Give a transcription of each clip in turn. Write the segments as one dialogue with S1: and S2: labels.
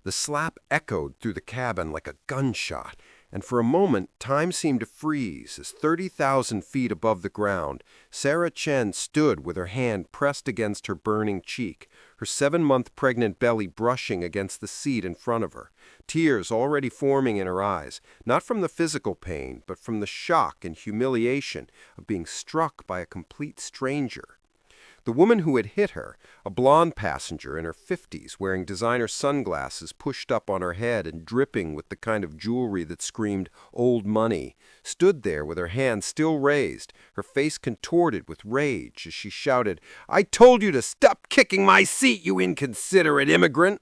S1: The slap echoed through the cabin like a gunshot, and for a moment time seemed to freeze as 30,000 feet above the ground, Sarah Chen stood with her hand pressed against her burning cheek, her 7-month pregnant belly brushing against the seat in front of her, tears already forming in her eyes, not from the physical pain, but from the shock and humiliation of being struck by a complete stranger. The woman who had hit her, a blonde passenger in her 50s wearing designer sunglasses pushed up on her head and dripping with the kind of jewelry that screamed old money, stood there with her hand still raised, her face contorted with rage as she shouted, "I told you to stop kicking my seat, you inconsiderate immigrant!"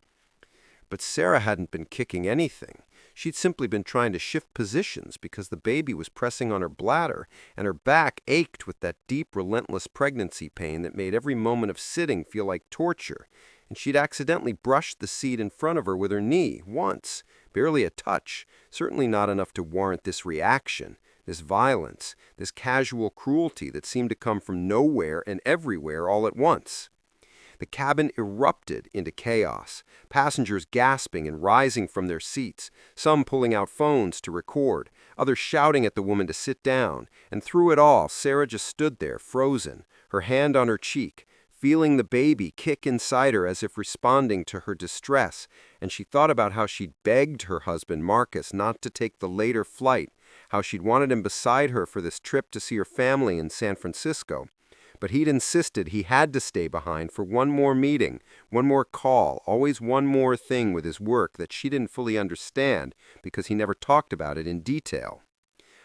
S1: But Sarah hadn't been kicking anything. She'd simply been trying to shift positions because the baby was pressing on her bladder, and her back ached with that deep, relentless pregnancy pain that made every moment of sitting feel like torture. And she'd accidentally brushed the seat in front of her with her knee, once, barely a touch, certainly not enough to warrant this reaction, this violence, this casual cruelty that seemed to come from nowhere and everywhere all at once. The cabin erupted into chaos, passengers gasping and rising from their seats, some pulling out phones to record, others shouting at the woman to sit down, and through it all, Sarah just stood there, frozen, her hand on her cheek, feeling the baby kick inside her as if responding to her distress, and she thought about how she'd begged her husband, Marcus, not to take the later flight, how she'd wanted him beside her for this trip to see her family in San Francisco. But he'd insisted he had to stay behind for one more meeting, one more call, always one more thing with his work that she didn't fully understand because he never talked about it in detail.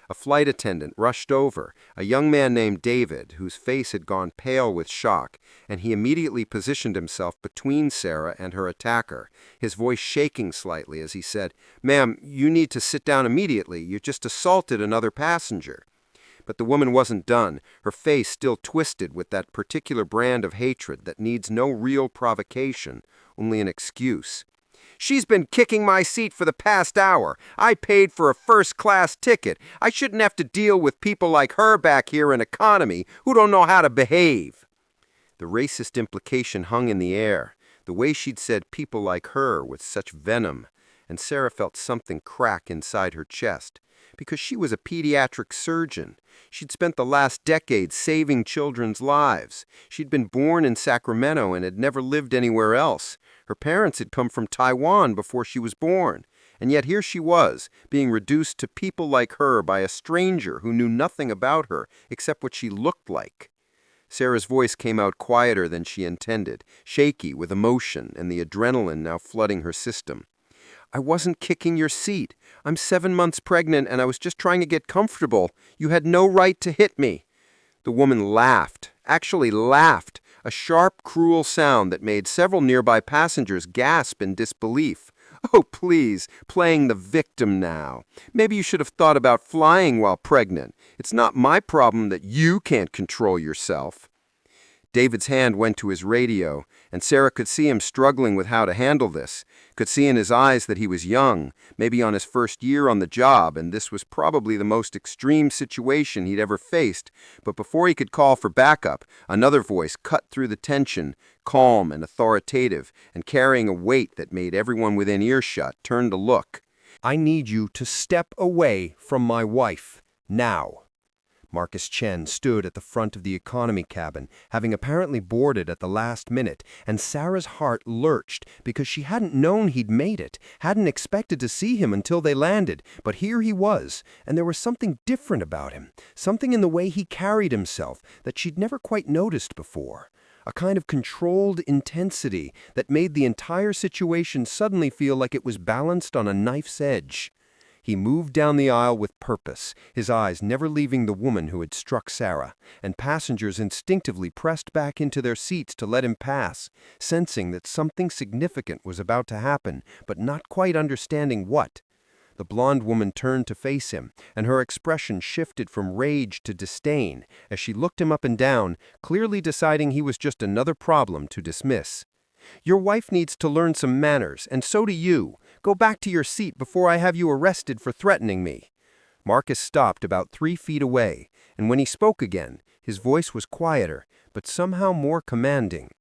S1: A flight attendant rushed over, a young man named David, whose face had gone pale with shock, and he immediately positioned himself between Sarah and her attacker, his voice shaking slightly as he said, "Ma'am, you need to sit down immediately. You just assaulted another passenger." But the woman wasn't done, her face still twisted with that particular brand of hatred that needs no real provocation, only an excuse. "She's been kicking my seat for the past hour. I paid for a first-class ticket. I shouldn't have to deal with people like her back here in economy who don't know how to behave." The racist implication hung in the air, the way she'd said people like her with such venom, and Sarah felt something crack inside her chest. Because she was a pediatric surgeon. She'd spent the last decade saving children's lives. She'd been born in Sacramento and had never lived anywhere else. Her parents had come from Taiwan before she was born. And yet here she was, being reduced to people like her by a stranger who knew nothing about her except what she looked like. Sarah's voice came out quieter than she intended, shaky with emotion and the adrenaline now flooding her system. "I wasn't kicking your seat. I'm 7 months pregnant and I was just trying to get comfortable. You had no right to hit me." The woman laughed, actually laughed, a sharp, cruel sound that made several nearby passengers gasp in disbelief. "Oh, please, playing the victim now. Maybe you should have thought about flying while pregnant. It's not my problem that you can't control yourself." David's hand went to his radio, and Sarah could see him struggling with how to handle this, could see in his eyes that he was young, maybe on his first year on the job, and this was probably the most extreme situation he'd ever faced. But before he could call for backup, another voice cut through the tension, calm and authoritative, and carrying a weight that made everyone within earshot turn to look. "I need you to step away from my wife, now." Marcus Chen stood at the front of the economy cabin, having apparently boarded at the last minute, and Sarah's heart lurched because she hadn't known he'd made it, hadn't expected to see him until they landed, but here he was, and there was something different about him, something in the way he carried himself that she'd never quite noticed before. A kind of controlled intensity that made the entire situation suddenly feel like it was balanced on a knife's edge. He moved down the aisle with purpose, his eyes never leaving the woman who had struck Sarah, and passengers instinctively pressed back into their seats to let him pass, sensing that something significant was about to happen, but not quite understanding what. The blonde woman turned to face him, and her expression shifted from rage to disdain as she looked him up and down, clearly deciding he was just another problem to dismiss. "Your wife needs to learn some manners, and so do you. Go back to your seat before I have you arrested for threatening me." Marcus stopped about 3 feet away, and when he spoke again, his voice was quieter, but somehow more commanding.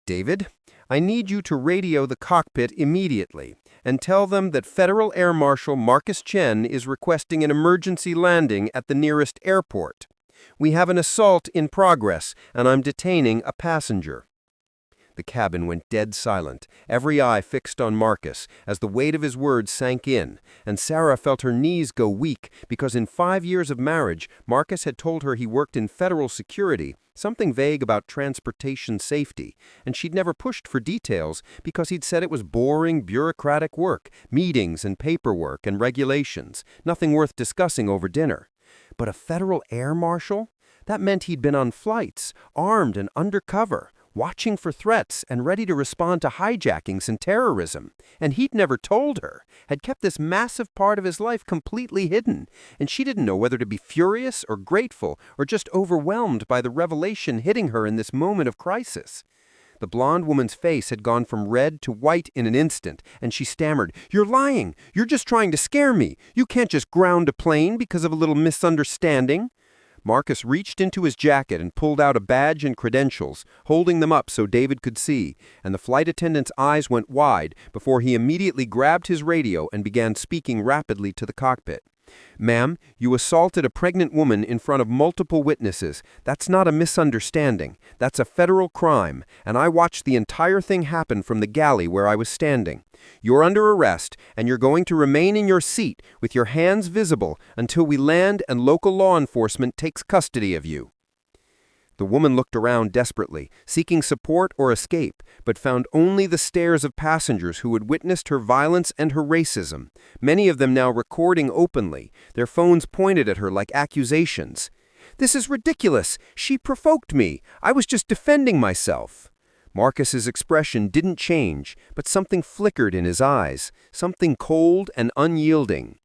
S1: "David, I need you to radio the cockpit immediately and tell them that Federal Air Marshal Marcus Chen is requesting an emergency landing at the nearest airport. We have an assault in progress, and I'm detaining a passenger." The cabin went dead silent, every eye fixed on Marcus, as the weight of his words sank in, and Sarah felt her knees go weak because in 5 years of marriage, Marcus had told her he worked in federal security, something vague about transportation safety, and she'd never pushed for details because he'd said it was boring, bureaucratic work, meetings and paperwork and regulations, nothing worth discussing over dinner. But a federal air marshal? That meant he'd been on flights, armed and undercover, watching for threats and ready to respond to hijackings and terrorism. And he'd never told her, had kept this massive part of his life completely hidden, and she didn't know whether to be furious or grateful or just overwhelmed by the revelation hitting her in this moment of crisis. The blonde woman's face had gone from red to white in an instant, and she stammered, "You're lying! You're just trying to scare me! You can't just ground a plane because of a little misunderstanding!" Marcus reached into his jacket and pulled out a badge and credentials, holding them up so David could see, and the flight attendant's eyes went wide before he immediately grabbed his radio and began speaking rapidly to the cockpit. "Ma'am, you assaulted a pregnant woman in front of multiple witnesses. That's not a misunderstanding. That's a federal crime, and I watched the entire thing happen from the galley where I was standing. You're under arrest, and you're going to remain in your seat with your hands visible until we land and local law enforcement takes custody of you." The woman looked around desperately, seeking support or escape, but found only the stares of passengers who had witnessed her violence and her racism, many of them now recording openly, their phones pointed at her like accusations. "This is ridiculous! She provoked me! I was just defending myself!" Marcus's expression didn't change, but something flickered in his eyes, something cold and unyielding.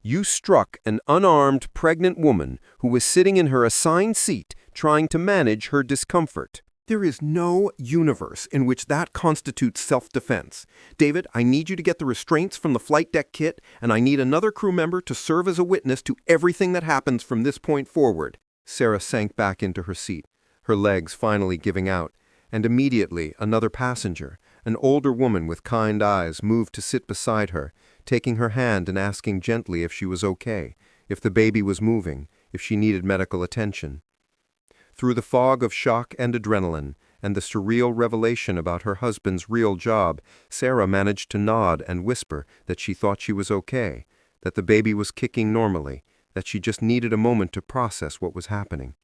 S1: "You struck an unarmed pregnant woman who was sitting in her assigned seat trying to manage her discomfort. There is no universe in which that constitutes self-defense. David, I need you to get the restraints from the flight deck kit, and I need another crew member to serve as a witness to everything that happens from this point forward." Sarah sank back into her seat, her legs finally giving out, and immediately another passenger, an older woman with kind eyes, moved to sit beside her, taking her hand and asking gently if she was okay, if the baby was moving, if she needed medical attention. Through the fog of shock and adrenaline, and the surreal revelation about her husband's real job, Sarah managed to nod and whisper that she thought she was okay, that the baby was kicking normally, that she just needed a moment to process what was happening.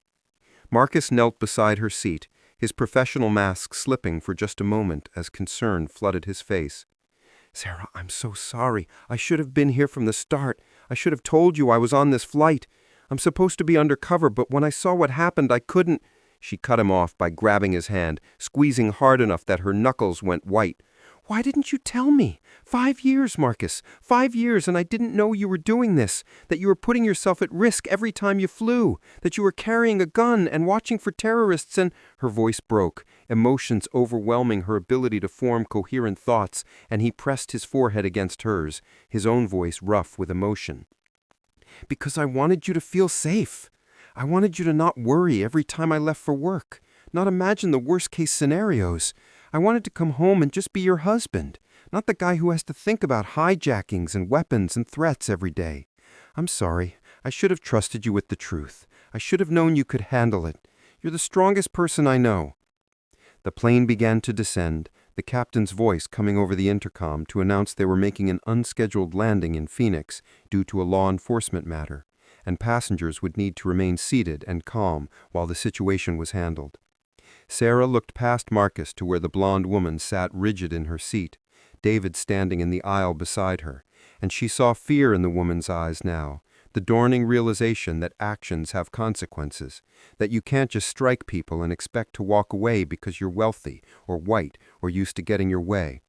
S1: Marcus knelt beside her seat, his professional mask slipping for just a moment as concern flooded his face. "Sarah, I'm so sorry. I should have been here from the start. I should have told you I was on this flight. I'm supposed to be undercover, but when I saw what happened, I couldn't—" She cut him off by grabbing his hand, squeezing hard enough that her knuckles went white. "Why didn't you tell me? 5 years, Marcus. 5 years, and I didn't know you were doing this, that you were putting yourself at risk every time you flew, that you were carrying a gun and watching for terrorists and—" Her voice broke, emotions overwhelming her ability to form coherent thoughts, and he pressed his forehead against hers, his own voice rough with emotion. "Because I wanted you to feel safe. I wanted you to not worry every time I left for work, not imagine the worst-case scenarios. I wanted to come home and just be your husband, not the guy who has to think about hijackings and weapons and threats every day. I'm sorry. I should have trusted you with the truth. I should have known you could handle it. You're the strongest person I know." The plane began to descend, the captain's voice coming over the intercom to announce they were making an unscheduled landing in Phoenix due to a law enforcement matter, and passengers would need to remain seated and calm while the situation was handled. Sarah looked past Marcus to where the blonde woman sat rigid in her seat, David standing in the aisle beside her, and she saw fear in the woman's eyes now, the dawning realization that actions have consequences, that you can't just strike people and expect to walk away because you're wealthy or white or used to getting your way.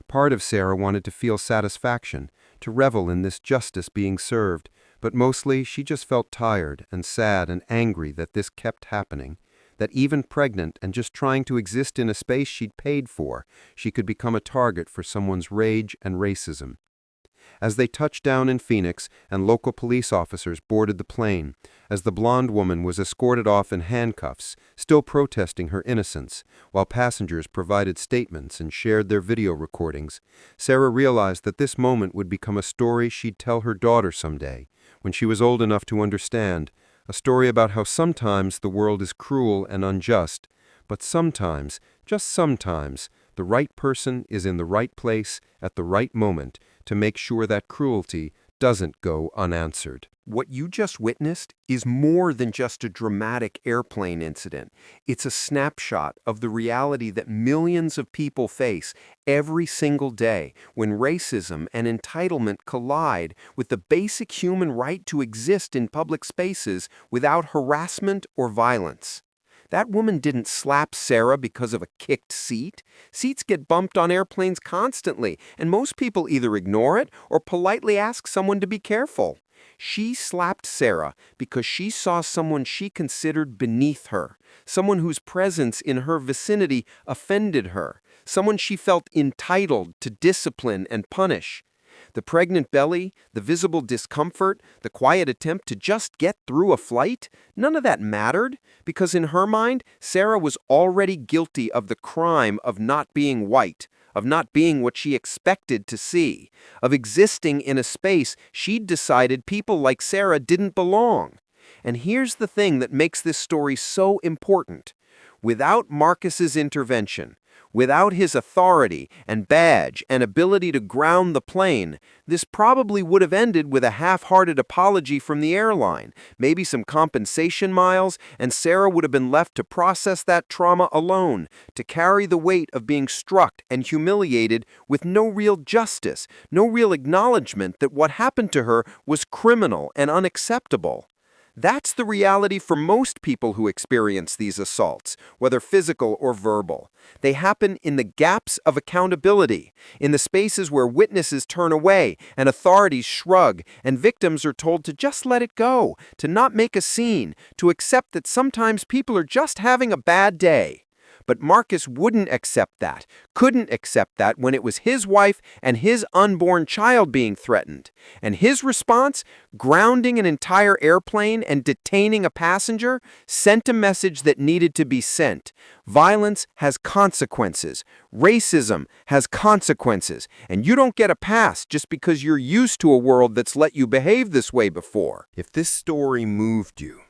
S1: Part of Sarah wanted to feel satisfaction, to revel in this justice being served, but mostly she just felt tired and sad and angry that this kept happening, that even pregnant and just trying to exist in a space she'd paid for, she could become a target for someone's rage and racism.
S2: As they touched down in Phoenix and local police officers boarded the plane, as the blonde woman was escorted off in handcuffs, still protesting her innocence, while passengers provided statements and shared their video recordings, Sarah realized that this moment would become a story she'd tell her daughter someday, when she was old enough to understand, a story about how sometimes the world is cruel and unjust, but sometimes, just sometimes, the right person is in the right place at the right moment to make sure that cruelty doesn't go unanswered.
S1: What you just witnessed is more than just a dramatic airplane incident. It's a snapshot of the reality that millions of people face every single day when racism and entitlement collide with the basic human right to exist in public spaces without harassment or violence. That woman didn't slap Sarah because of a kicked seat. Seats get bumped on airplanes constantly, and most people either ignore it or politely ask someone to be careful. She slapped Sarah because she saw someone she considered beneath her, someone whose presence in her vicinity offended her, someone she felt entitled to discipline and punish. The pregnant belly, the visible discomfort, the quiet attempt to just get through a flight, none of that mattered, because in her mind, Sarah was already guilty of the crime of not being white, of not being what she expected to see, of existing in a space she'd decided people like Sarah didn't belong. And here's the thing that makes this story so important. Without Marcus's intervention, without his authority and badge and ability to ground the plane, this probably would have ended with a half-hearted apology from the airline, maybe some compensation miles, and Sarah would have been left to process that trauma alone, to carry the weight of being struck and humiliated with no real justice, no real acknowledgement that what happened to her was criminal and unacceptable. That's the reality for most people who experience these assaults, whether physical or verbal. They happen in the gaps of accountability, in the spaces where witnesses turn away and authorities shrug, and victims are told to just let it go, to not make a scene, to accept that sometimes people are just having a bad day. But Marcus wouldn't accept that, couldn't accept that when it was his wife and his unborn child being threatened. And his response, grounding an entire airplane and detaining a passenger, sent a message that needed to be sent. Violence has consequences. Racism has consequences. And you don't get a pass just because you're used to a world that's let you behave this way before.
S2: If this story moved you,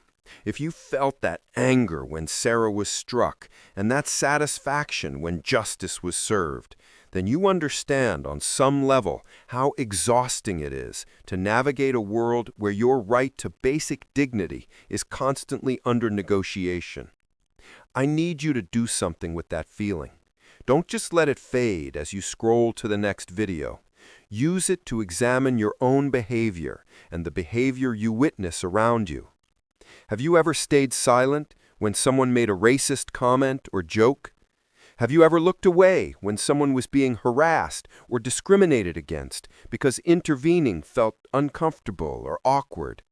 S2: if you felt that anger when Sarah was struck and that satisfaction when justice was served, then you understand on some level how exhausting it is to navigate a world where your right to basic dignity is constantly under negotiation. I need you to do something with that feeling. Don't just let it fade as you scroll to the next video. Use it to examine your own behavior and the behavior you witness around you. Have you ever stayed silent when someone made a racist comment or joke? Have you ever looked away when someone was being harassed or discriminated against because intervening felt uncomfortable or awkward?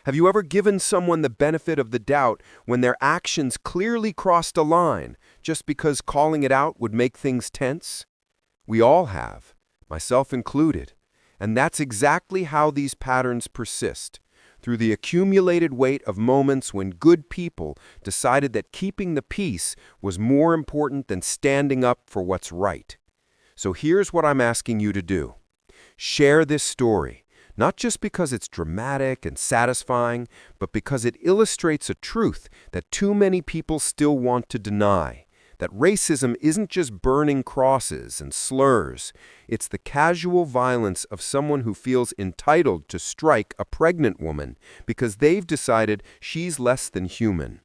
S2: Have you ever given someone the benefit of the doubt when their actions clearly crossed a line just because calling it out would make things tense? We all have, myself included, and that's exactly how these patterns persist. Through the accumulated weight of moments when good people decided that keeping the peace was more important than standing up for what's right. So here's what I'm asking you to do. Share this story, not just because it's dramatic and satisfying, but because it illustrates a truth that too many people still want to deny. That racism isn't just burning crosses and slurs. It's the casual violence of someone who feels entitled to strike a pregnant woman because they've decided she's less than human.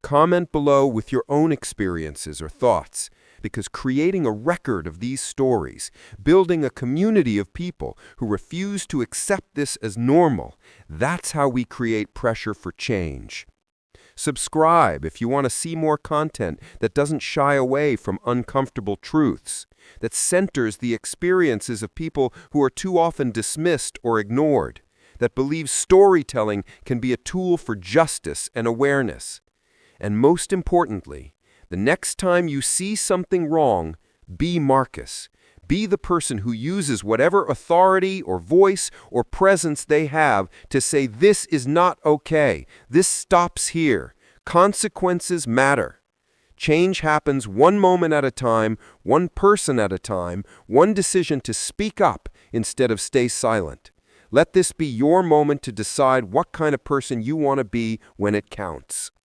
S2: Comment below with your own experiences or thoughts, because creating a record of these stories, building a community of people who refuse to accept this as normal, that's how we create pressure for change. Subscribe if you want to see more content that doesn't shy away from uncomfortable truths, that centers the experiences of people who are too often dismissed or ignored, that believes storytelling can be a tool for justice and awareness. And most importantly, the next time you see something wrong, be Marcus. Be the person who uses whatever authority or voice or presence they have to say, this is not okay. This stops here. Consequences matter. Change happens one moment at a time, one person at a time, one decision to speak up instead of stay silent. Let this be your moment to decide what kind of person you want to be when it counts.